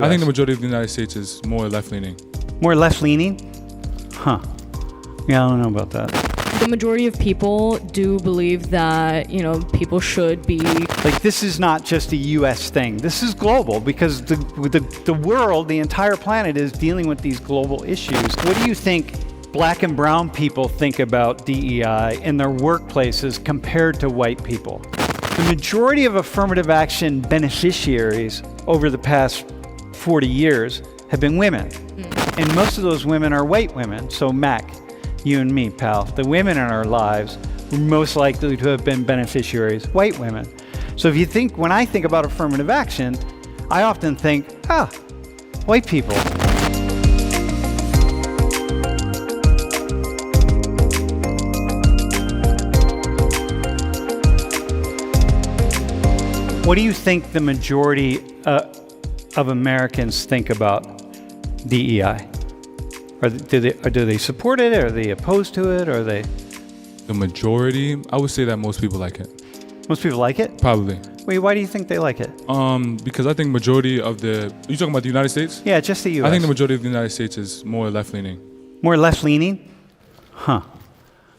I think the majority of the United States is more left-leaning. More left-leaning? Huh. Yeah, I don't know about that. The majority of people do believe that, people should be... Like, this is not just a U.S. thing. This is global because the world, the entire planet is dealing with these global issues. What do you think Black and brown people think about DEI in their workplaces compared to white people? The majority of affirmative action beneficiaries over the past 40 years have been women. And most of those women are white women. So Mac, you and me, pal, the women in our lives were most likely to have been beneficiaries, white women. So when I think about affirmative action, I often think, white people. What do you think the majority of Americans think about DEI? Do they support it? Are they opposed to it? Are they? The majority, I would say that most people like it. Most people like it? Probably. Wait, why do you think they like it? Because I think majority of the... Are you talking about the United States? Yeah, just the U.S. I think the majority of the United States is more left-leaning. More left-leaning? Huh.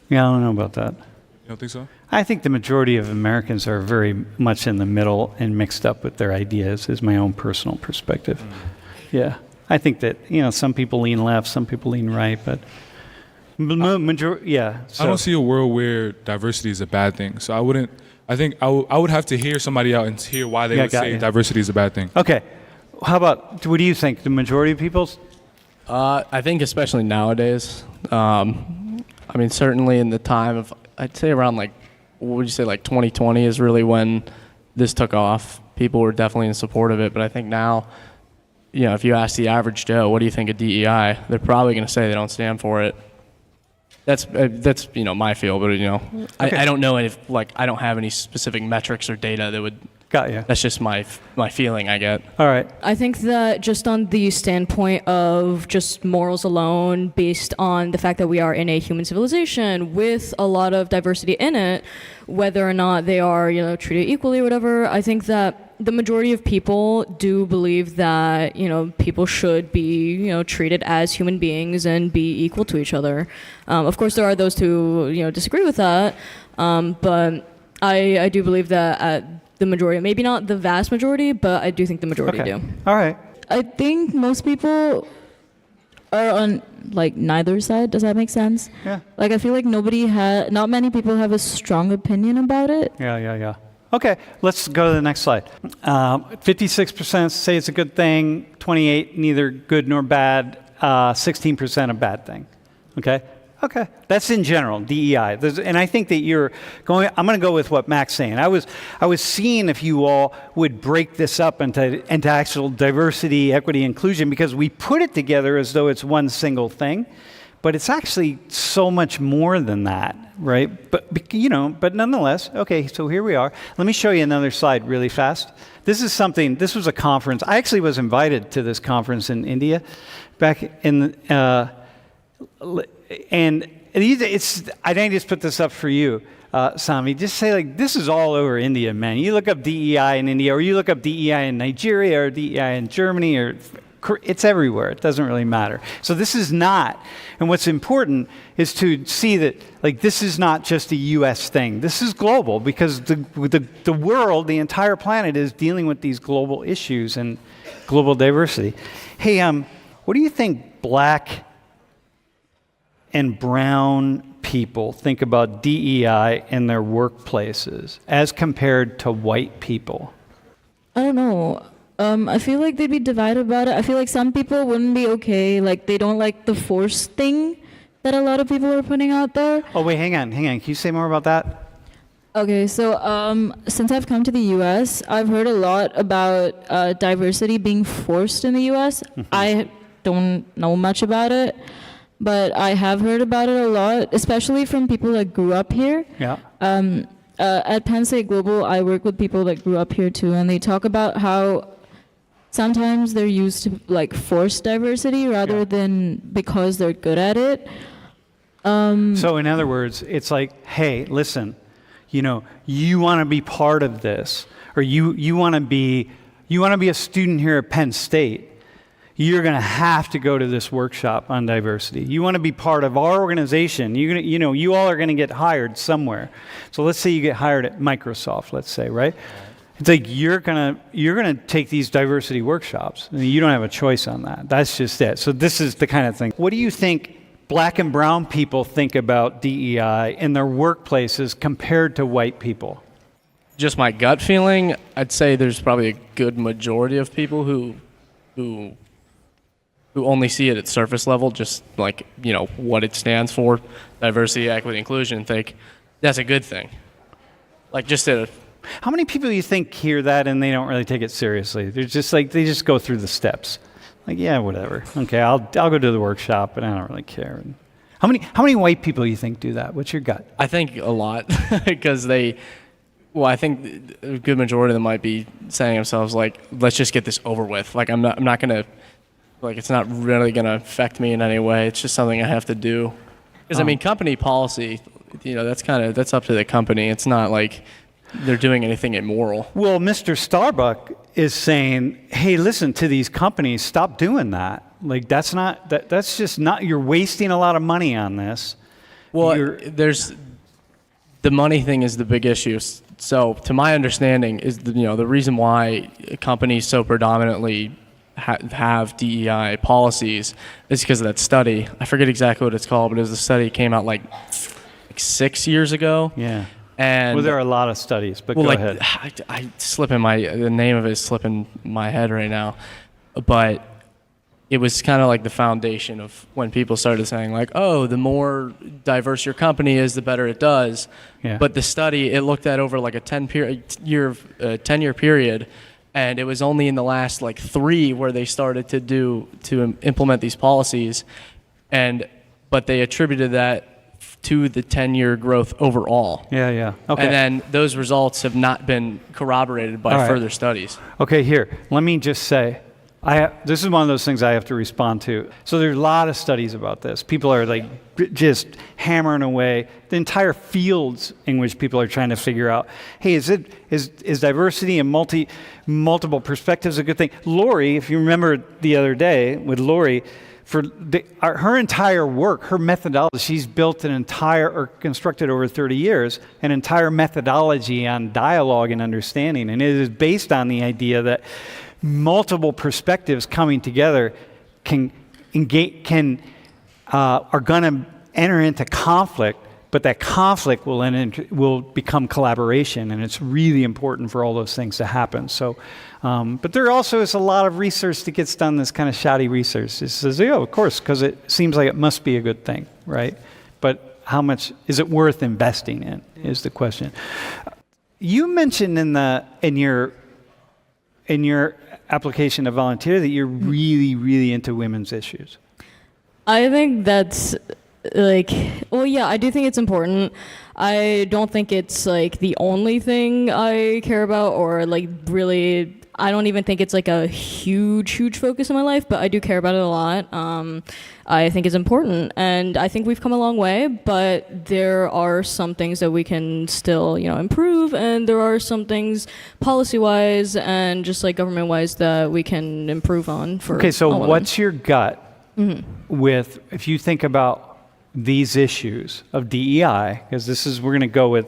Yeah, I don't know about that. You don't think so? I think the majority of Americans are very much in the middle and mixed up with their ideas, is my own personal perspective. Yeah. I think that, some people lean left, some people lean right, but yeah. So. I don't see a world where diversity is a bad thing. So I would have to hear somebody out and hear why they would say diversity is a bad thing. Okay. How about, what do you think? The majority of people's? I think especially nowadays, certainly in the time of, I'd say around what would you say, 2020 is really when this took off. People were definitely in support of it, but I think now, if you ask the average Joe, what do you think of DEI? They're probably going to say they don't stand for it. That's my feel, but okay. I don't know if I don't have any specific metrics or data that would. Got you. That's just my feeling I get. All right. I think that just on the standpoint of just morals alone, based on the fact that we are in a human civilization with a lot of diversity in it, whether or not they are treated equally or whatever, I think that the majority of people do believe that people should be treated as human beings and be equal to each other. Of course, there are those who disagree with that, but I do believe that the majority, maybe not the vast majority, but I do think the majority do. All right. I think most people are on neither side. Does that make sense? Yeah. I feel like not many people have a strong opinion about it. Yeah. Okay, let's go to the next slide. 56% say it's a good thing, 28% neither good nor bad, 16% a bad thing. Okay, that's in general, DEI. And I think that I'm going to go with what Mac's saying. I was seeing if you all would break this up into actual diversity, equity, inclusion, because we put it together as though it's one single thing, but it's actually so much more than that, right? But nonetheless, okay, so here we are. Let me show you another slide really fast. This was a conference. I actually was invited to this conference in India back in and I didn't just put this up for you, Sami. Just say this is all over India, man. You look up DEI in India, or you look up DEI in Nigeria, or DEI in Germany, or it's everywhere. It doesn't really matter. So this is not, and what's important is to see that this is not just a U.S. thing. This is global because the world, the entire planet is dealing with these global issues and global diversity. Hey, what do you think Black and brown people think about DEI in their workplaces as compared to white people? I don't know. I feel like they'd be divided about it. I feel like some people wouldn't be okay. They don't like the forced thing that a lot of people are putting out there. Oh, wait, hang on. Can you say more about that? Okay, so since I've come to the U.S., I've heard a lot about diversity being forced in the U.S. Mm-hmm. I don't know much about it, but I have heard about it a lot, especially from people that grew up here. Yeah. At Penn State Global, I work with people that grew up here too, and they talk about how sometimes they're used to forced diversity rather than because they're good at it. So in other words, it's hey, listen, you want to be part of this, or you want to be a student here at Penn State. you're going to have to go to this workshop on diversity. You want to be part of our organization. You all are going to get hired somewhere. So let's say you get hired at Microsoft, let's say, right? It's like you're gonna take these diversity workshops. And you don't have a choice on that. That's just it. So this is the kind of thing. What do you think Black and brown people think about DEI in their workplaces compared to white people? Just my gut feeling, I'd say there's probably a good majority of people who only see it at surface level, just like, what it stands for, diversity, equity, inclusion, and think that's a good thing. Like just at a... How many people do you think hear that and they don't really take it seriously? They're just like, they just go through the steps. Like, yeah, whatever. Okay, I'll go to the workshop, but I don't really care. How many white people do you think do that? What's your gut? I think a lot, because I think a good majority of them might be saying to themselves, like, let's just get this over with. Like, I'm not gonna, like, it's not really gonna affect me in any way. It's just something I have to do. Because company policy, that's up to the company. It's not like they're doing anything immoral. Well, Mr. Starbuck is saying, hey, listen, to these companies, stop doing that. Like, that's just not, you're wasting a lot of money on this. Well, the money thing is the big issue. So, to my understanding, is the reason why companies so predominantly have DEI policies is because of that study. I forget exactly what it's called, but it was a study that came out like 6 years ago. Yeah. And well, there are a lot of studies, but go ahead. The name of it is slipping my head right now, but it was kind of like the foundation of when people started saying like, oh, the more diverse your company is, the better it does. Yeah. But the study, it looked at over like a 10-year period, and it was only in the last like 3 where they started to implement these policies, but they attributed that to the 10-year growth overall. Yeah. Okay. And then those results have not been corroborated by further studies. Okay, here, let me just say, this is one of those things I have to respond to. So there's a lot of studies about this. People are like just hammering away the entire fields in which people are trying to figure out, hey, is diversity and multiple perspectives a good thing? Lori, if you remember the other day with Lori, her entire work, her methodology, she's built constructed over 30 years, an entire methodology on dialogue and understanding. And it is based on the idea that multiple perspectives coming together are going to enter into conflict, but that conflict will become collaboration, and it's really important for all those things to happen. So, but there also is a lot of research that gets done, this kind of shoddy research. It says, of course, because it seems like it must be a good thing, right? But how much is it worth investing in is the question. You mentioned in your application to volunteer that you're really, really into women's issues. I think that's I do think it's important. I don't think it's like the only thing I care about, or like really, I don't even think it's like a huge focus in my life, but I do care about it a lot. I think it's important, and I think we've come a long way, but there are some things that we can still, improve, and there are some things policy-wise and just like government-wise that we can improve on. Okay, so what's your gut with, if you think about these issues of DEI, because we're going to go with,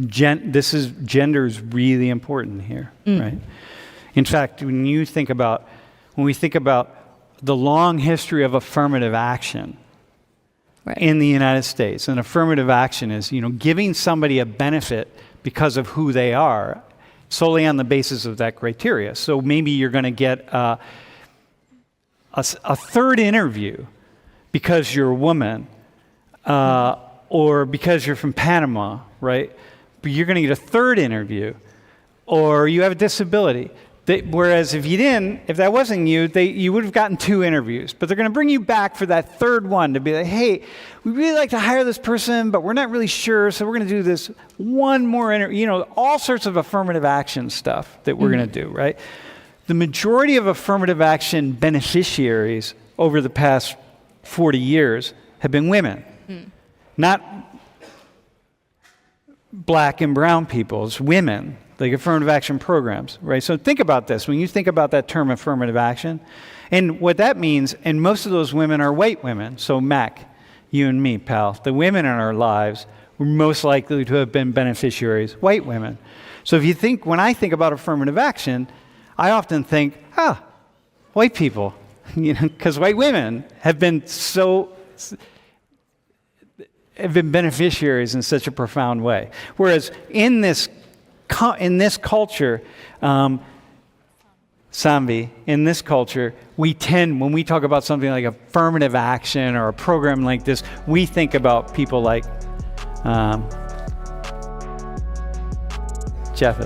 gender is really important here, right? In fact, when we think about the long history of affirmative action in the United States, and affirmative action is, giving somebody a benefit because of who they are, solely on the basis of that criteria. So maybe you're going to get a third interview because you're a woman, or because you're from Panama, right? But you're going to get a third interview, or you have a disability. Whereas if that wasn't you, you would have gotten 2 interviews. But they're going to bring you back for that third one to be like, hey, we'd really like to hire this person, but we're not really sure, so we're going to do this one more interview. All sorts of affirmative action stuff that we're going to do, right? The majority of affirmative action beneficiaries over the past 40 years have been women. Not black and brown people, it's women, like affirmative action programs, right? So think about this. When you think about that term affirmative action, and what that means, and most of those women are white women. So Mac, you and me, pal, the women in our lives were most likely to have been beneficiaries, white women. So if you think, when I think about affirmative action, I often think, white people, because white women have been beneficiaries in such a profound way. Whereas in this culture, Samvi, in this culture, we tend, when we talk about something like affirmative action or a program like this, we think about people like Jeff.